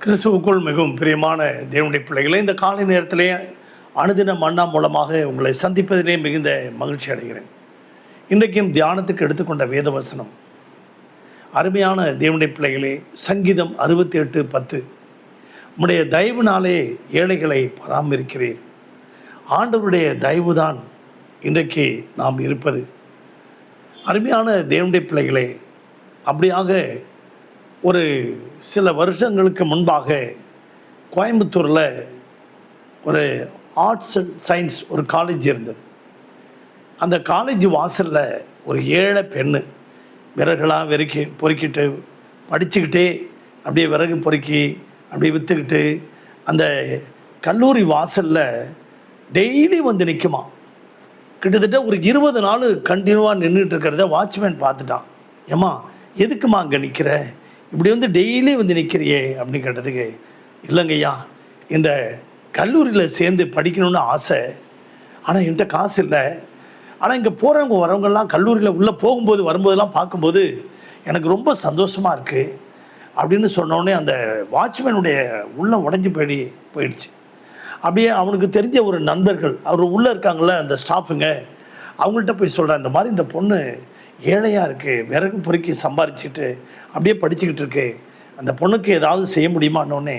கிறிஸ்துவுக்குள் மிகவும் பிரியமான தேவனுடைய பிள்ளைகளை இந்த காலை நேரத்திலே அனுதின மன்னா மூலமாக உங்களை சந்திப்பதிலே மிகுந்த மகிழ்ச்சி அடைகிறேன். இன்றைக்கும் தியானத்துக்கு எடுத்துக்கொண்ட வேத வசனம் அருமையான தேவனுடைய பிள்ளைகளே, சங்கீதம் 68:10. உம்முடைய தயவுனாலே ஏழைகளை பராமரிக்கிறீர். ஆண்டவருடைய தயவுதான் இன்றைக்கு நாம் இருப்பது. அருமையான தேவனுடைய பிள்ளைகளே, அப்படியாக ஒரு சில வருஷங்களுக்கு முன்பாக கோயம்புத்தூரில் ஒரு ஆர்ட்ஸ் அண்ட் சயின்ஸ் ஒரு காலேஜ் இருந்தது. அந்த காலேஜ் வாசலில் ஒரு ஏழை பெண்ணு விறகுலாம் பொறுக்கிட்டு படிச்சுக்கிட்டே அப்படியே விறகு பொறுக்கி அப்படியே விற்றுக்கிட்டு அந்த கல்லூரி வாசலில் டெய்லி வந்து நிற்குமா. கிட்டத்தட்ட ஒரு 20 நாள் கண்டினியூவாக நின்றுட்டு இருக்கிறத வாட்ச்மேன் பார்த்துட்டான். ஏம்மா, எதுக்குமா அங்கே நிற்கிற, இப்படி வந்து டெய்லி வந்து நிற்கிறியே அப்படின்னு கேட்டதுக்கு, இல்லைங்கய்யா, இந்த கல்லூரியில் சேர்ந்து படிக்கணும்னு ஆசை, ஆனால் என்கிட்ட காசு இல்லை. ஆனால் இங்கே போகிறவங்க வரவங்கெல்லாம் கல்லூரியில் உள்ளே போகும்போது வரும்போதெல்லாம் பார்க்கும்போது எனக்கு ரொம்ப சந்தோஷமாக இருக்குது அப்படின்னு சொன்னோடனே அந்த வாட்ச்மேனுடைய உள்ளே உடஞ்சி போயிடுச்சு. அப்படியே அவனுக்கு தெரிஞ்ச ஒரு நண்பர்கள், அவர் உள்ளே இருக்காங்கள அந்த ஸ்டாஃபுங்க, அவங்கள்ட்ட போய் சொல்கிறேன், இந்த மாதிரி இந்த பொண்ணு ஏழையாக இருக்குது, விறகு பொறுக்கி சம்பாரிச்சிட்டு அப்படியே படிச்சுக்கிட்டு இருக்கு, அந்த பொண்ணுக்கு ஏதாவது செய்ய முடியுமான்னொன்னே,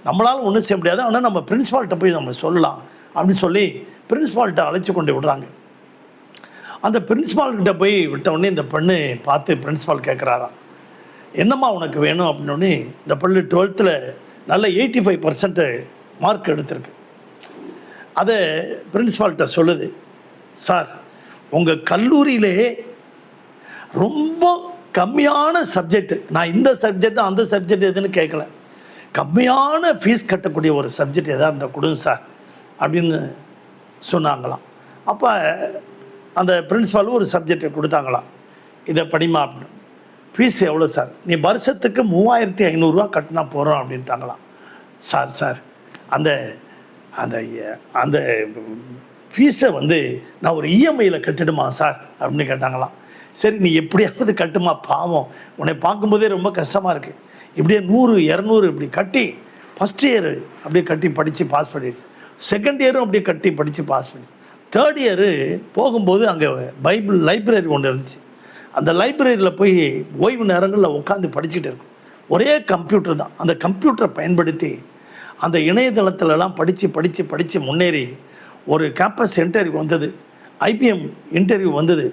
நம்மளால் ஒன்றும் செய்ய முடியாது, ஆனால் நம்ம பிரின்ஸ்பால்கிட்ட போய் நம்ம சொல்லலாம் அப்படின்னு சொல்லி பிரின்ஸ்பால்கிட்ட அழைச்சி கொண்டு விடுறாங்க. அந்த பிரின்ஸ்பால்கிட்ட போய் விட்டவுடனே இந்த பெண்ணு பார்த்து பிரின்ஸ்பால் கேட்குறாராம், என்னம்மா உனக்கு வேணும் அப்படின்னோடனே இந்த பொண்ணு 12th நல்ல 85% மார்க் எடுத்திருக்கு. அதை பிரின்ஸ்பால்கிட்ட சொல்லுது, சார், உங்கள் கல்லூரியிலே ரொம்ப கம்மியான சப்ஜெக்ட், நான் இந்த சப்ஜெக்ட் அந்த சப்ஜெக்ட் எதுன்னு கேட்கல, கம்மியான ஃபீஸ் கட்டக்கூடிய ஒரு சப்ஜெக்ட் எதாக இருந்தால் கொடுங்க சார் அப்படின்னு சொன்னாங்களாம். அப்போ அந்த பிரின்ஸ்பாலும் ஒரு சப்ஜெக்டை கொடுத்தாங்களாம், இதை படிமா அப்படின்னு. ஃபீஸ் எவ்வளோ சார்? நீ வருஷத்துக்கு 3500 கட்டினா போகிறோம் அப்படின்ட்டாங்களாம். சார் அந்த அந்த அந்த ஃபீஸை வந்து நான் ஒரு இஎம்ஐயில் கட்டிடுமா சார் அப்படின்னு கேட்டாங்களாம். சரி, நீ எப்படியாவது கட்டுமா, பாவம், உன்னை பார்க்கும்போதே ரொம்ப கஷ்டமாக இருக்குது, இப்படியே 100 200 இப்படி கட்டி ஃபஸ்ட் இயரு அப்படியே கட்டி படித்து பாஸ் பண்ணிடுச்சு, செகண்ட் இயரும் அப்படியே கட்டி படித்து பாஸ் பண்ணிடுச்சு, தேர்ட் இயரு போகும்போது அங்கே பைபிள் லைப்ரரி ஒன்று இருந்துச்சு. அந்த லைப்ரரியில் போய் ஓய்வு நேரங்களில் உட்காந்து படிச்சுட்டு இருக்கும். ஒரே கம்ப்யூட்டர் தான். அந்த கம்ப்யூட்டரை பயன்படுத்தி அந்த இணையதளத்திலலாம் படித்து முன்னேறி ஒரு கேம்பஸ் இன்டர்வியூ வந்தது, ஐபிஎம் இன்டர்வியூ வந்தது.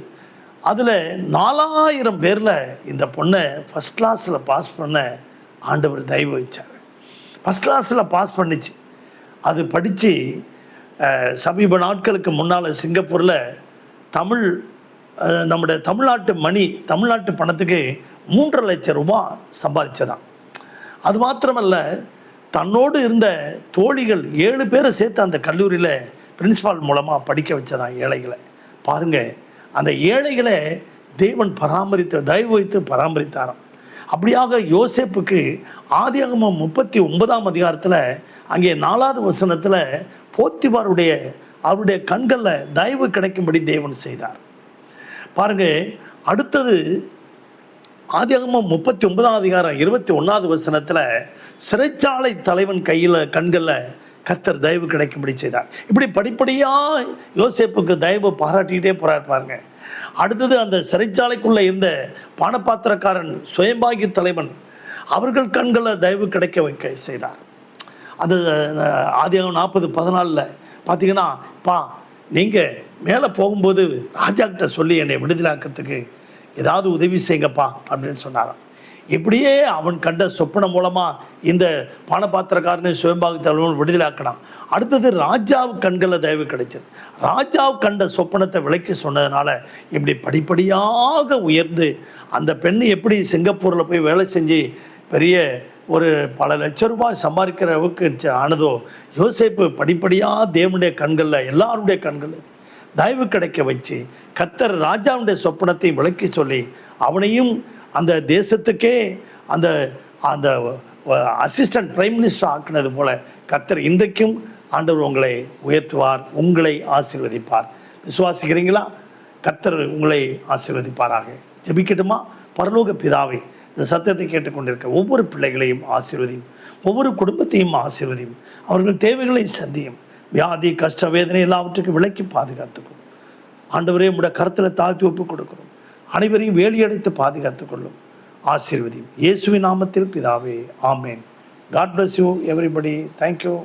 அதில் 4000 பேரில் இந்த பொண்ணை ஃபஸ்ட் கிளாஸில் பாஸ் பண்ண ஆண்டவர் தயவு வச்சார். ஃபஸ்ட் கிளாஸில் பாஸ் பண்ணிச்சு. அது படித்து சமீப நாட்களுக்கு முன்னால் சிங்கப்பூரில் நம்முடைய தமிழ்நாட்டு பணத்துக்கு 3.5 லட்சம் ரூபாய் சம்பாதிச்சதான். அது மாத்திரமல்ல, தன்னோடு இருந்த தோழிகள் 7 பேரை சேர்த்து அந்த கல்லூரியில் பிரின்ஸ்பால் மூலமாக படிக்க வச்சதான் ஏழைகளை. பாருங்கள், அந்த ஏழைகளை தேவன் தயவு வைத்து பராமரித்தாராம். அப்படியாக யோசேப்புக்கு ஆதியாகமம் 39ஆம் அதிகாரத்தில் அங்கே 4வது வசனத்தில் அவருடைய கண்களில் தயவு கிடைக்கும்படி தேவன் செய்தார். பாருங்கள், அடுத்தது ஆதியாகமம் 39ஆம் அதிகாரம் 21வது வசனத்தில் சிறைச்சாலை தலைவன் கண்களில் கர்த்தர் தயவு கிடைக்கும்படி செய்தார். இப்படி படிப்படியாக யோசேப்புக்கு தயவு பாராட்டிக்கிட்டே போகிறார். பாருங்க, அடுத்தது அந்த சிறைச்சாலைக்குள்ளே இருந்த பானபாத்திரக்காரன் சுயம்பாகி தலைவன், அவர்கள் கண்களில் தயவு கிடைக்க செய்தார். அது ஆதியாகமம் 40:14 பார்த்தீங்கன்னா, நீங்கள் மேலே போகும்போது ராஜாக்கிட்ட சொல்லி என்னை விடுதலாக்கிறதுக்கு ஏதாவது உதவி செய்யுங்கப்பா அப்படின்னு சொன்னாராம். இப்படியே அவன் கண்ட சொப்பனம் மூலமாக இந்த பானபாத்திரக்காரனை சுயம்பாகி தலைவன் விடுதலாக்கினான். அடுத்தது ராஜாவு கண்களில் தயவு கிடைச்சது. ராஜாவு கண்ட சொப்பனத்தை விளக்கி சொன்னதுனால இப்படி படிப்படியாக உயர்ந்து அந்த பெண் எப்படி சிங்கப்பூரில் போய் வேலை செஞ்சு பெரிய ஒரு பல லட்சம் ரூபாய் சம்பாதிக்கிற அளவுக்கு ஆனதோ, யோசேப்பு படிப்படியாக தேவனுடைய கண்களில் எல்லாருடைய கண்களில் தயவு கிடைக்க வச்சு கர்த்தர் ராஜாவுடைய சொப்பனத்தை விளக்கி சொல்லி அவனையும் அந்த தேசத்துக்கே அந்த அந்த அசிஸ்டன்ட் பிரைம் மினிஸ்டர் ஆக்கினது போல கர்த்தர் இன்றைக்கும் ஆண்டவர் உங்களை உயர்த்துவார், உங்களை ஆசீர்வதிப்பார். விசுவாசிக்கிறீங்களா? கர்த்தர் உங்களை ஆசீர்வதிப்பாராக. ஜெபிக்கட்டுமா? பரலோக பிதாவே, இந்த சத்தத்தை கேட்டுக்கொண்டிருக்க ஒவ்வொரு பிள்ளைகளையும் ஆசீர்வதியும், ஒவ்வொரு குடும்பத்தையும் ஆசீர்வதியும், அவர்கள் தேவைகளை சந்தியும், வியாதி கஷ்ட வேதனை எல்லாவற்றுக்கும் விலக்கி பாதுகாத்துக்கொள்ளும். ஆண்டவரே, உம்முடைய கருத்தில் தாழ்த்தி ஒப்புக் கொடுக்கிறோம். அனைவரையும் வேலியடைத்து பாதுகாத்துக் கொள்ளும், ஆசீர்வதியும். இயேசுவின் நாமத்தில் பிதாவே, ஆமேன். God bless you everybody. Thank you.